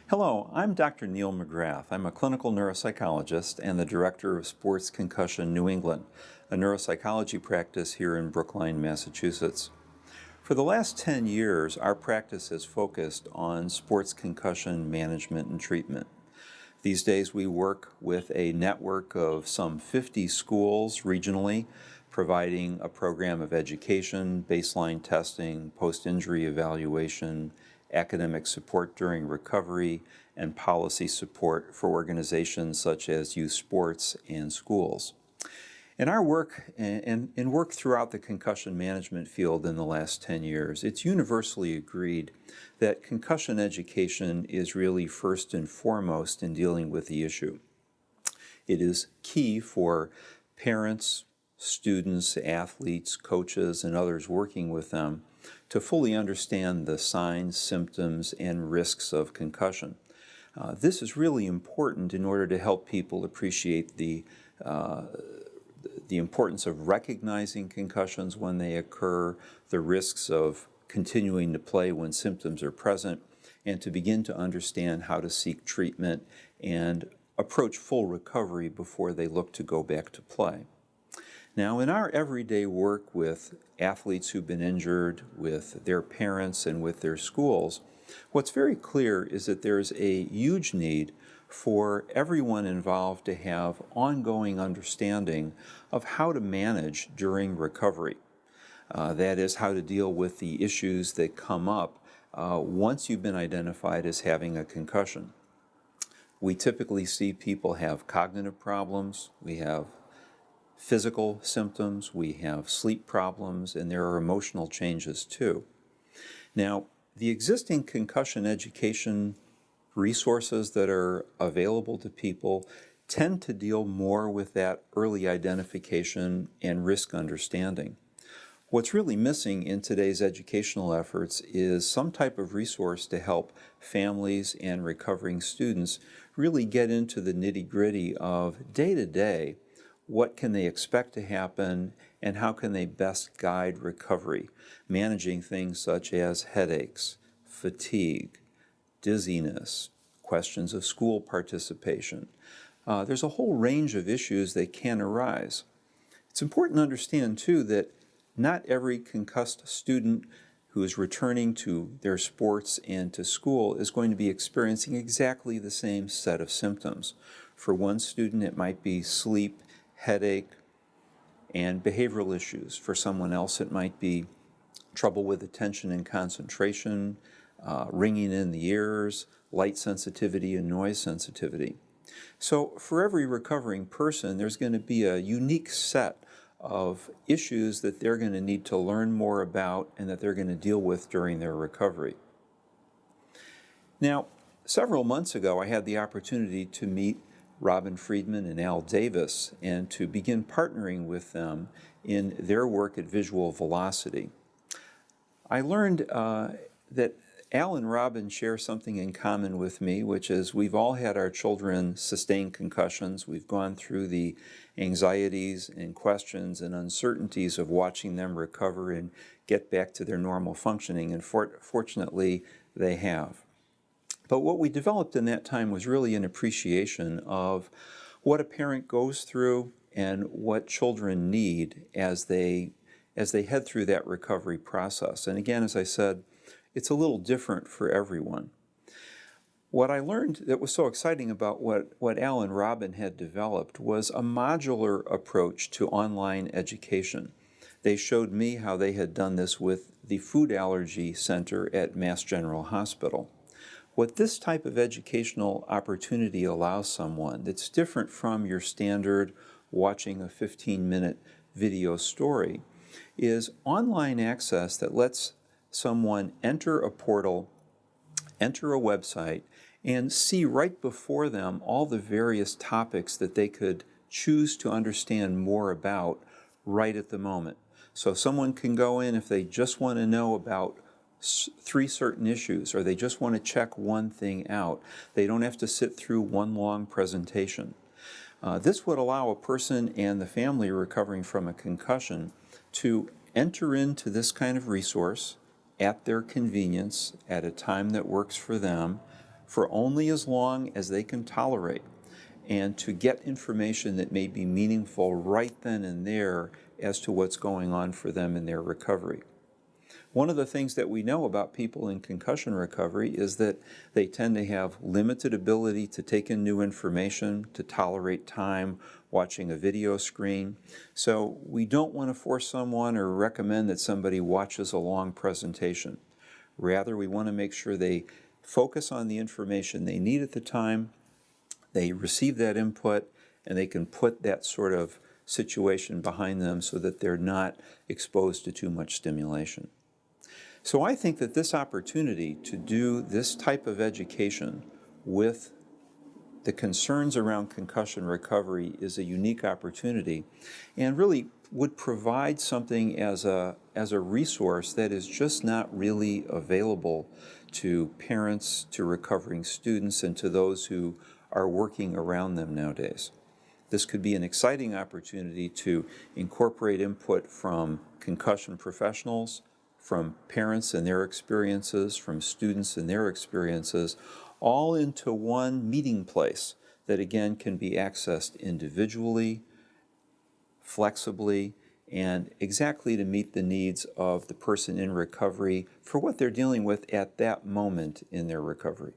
Hello, I'm Dr. Neal McGrath. I'm a clinical neuropsychologist and the director of Sports Concussion New England, a neuropsychology practice here in Brookline, Massachusetts. For the last 10 years, our practice has focused on sports concussion management and treatment. These days, we work with a network of some 50 schools regionally, providing a program of education, baseline testing, post-injury evaluation, academic support during recovery, and policy support for organizations such as youth sports and schools. In our work and work throughout the concussion management field in the last 10 years, it's universally agreed that concussion education is really first and foremost in dealing with the issue. It is key for parents, students, athletes, coaches, and others working with them to fully understand the signs, symptoms, and risks of concussion. This is really important in order to help people appreciate the importance of recognizing concussions when they occur, the risks of continuing to play when symptoms are present, and to begin to understand how to seek treatment and approach full recovery before they look to go back to play. Now, in our everyday work with athletes who've been injured, with their parents, and with their schools, what's very clear is that there's a huge need for everyone involved to have ongoing understanding of how to manage during recovery. That is, how to deal with the issues that come up once you've been identified as having a concussion. We typically see people have cognitive problems, we have physical symptoms, we have sleep problems, and there are emotional changes too. Now, the existing concussion education resources that are available to people tend to deal more with that early identification and risk understanding. What's really missing in today's educational efforts is some type of resource to help families and recovering students really get into the nitty-gritty of day-to-day, what can they expect to happen and how can they best guide recovery, managing things such as headaches, fatigue, dizziness, questions of school participation. There's a whole range of issues that can arise. It's important to understand, too, that not every concussed student who is returning to their sports and to school is going to be experiencing exactly the same set of symptoms. For one student, it might be sleep, headache, and behavioral issues. For someone else, it might be trouble with attention and concentration, ringing in the ears, light sensitivity, and noise sensitivity. So for every recovering person, there's going to be a unique set of issues that they're going to need to learn more about and that they're going to deal with during their recovery. Now, several months ago, I had the opportunity to meet Robin Friedman and Al Davis and to begin partnering with them in their work at Visual Velocity. I learned that Al and Robin share something in common with me, which is we've all had our children sustain concussions. We've gone through the anxieties and questions and uncertainties of watching them recover and get back to their normal functioning, and fortunately, they have. But what we developed in that time was really an appreciation of what a parent goes through and what children need as they head through that recovery process. And again, as I said, it's a little different for everyone. What I learned that was so exciting about what Al and Robin had developed was a modular approach to online education. They showed me how they had done this with the Food Allergy Center at Mass General Hospital. What this type of educational opportunity allows someone that's different from your standard watching a 15-minute video story is online access that lets someone enter a portal, enter a website, and see right before them all the various topics that they could choose to understand more about right at the moment. So someone can go in if they just want to know about 3 certain issues, or they just want to check one thing out. They don't have to sit through one long presentation. This would allow a person and the family recovering from a concussion to enter into this kind of resource at their convenience, at a time that works for them, for only as long as they can tolerate, and to get information that may be meaningful right then and there as to what's going on for them in their recovery. One of the things that we know about people in concussion recovery is that they tend to have limited ability to take in new information, to tolerate time watching a video screen. So we don't want to force someone or recommend that somebody watches a long presentation. Rather, we want to make sure they focus on the information they need at the time, they receive that input, and they can put that sort of situation behind them so that they're not exposed to too much stimulation. So I think that this opportunity to do this type of education with the concerns around concussion recovery is a unique opportunity and really would provide something as a resource that is just not really available to parents, to recovering students, and to those who are working around them nowadays. This could be an exciting opportunity to incorporate input from concussion professionals, from parents and their experiences, from students and their experiences, all into one meeting place that again can be accessed individually, flexibly, and exactly to meet the needs of the person in recovery for what they're dealing with at that moment in their recovery.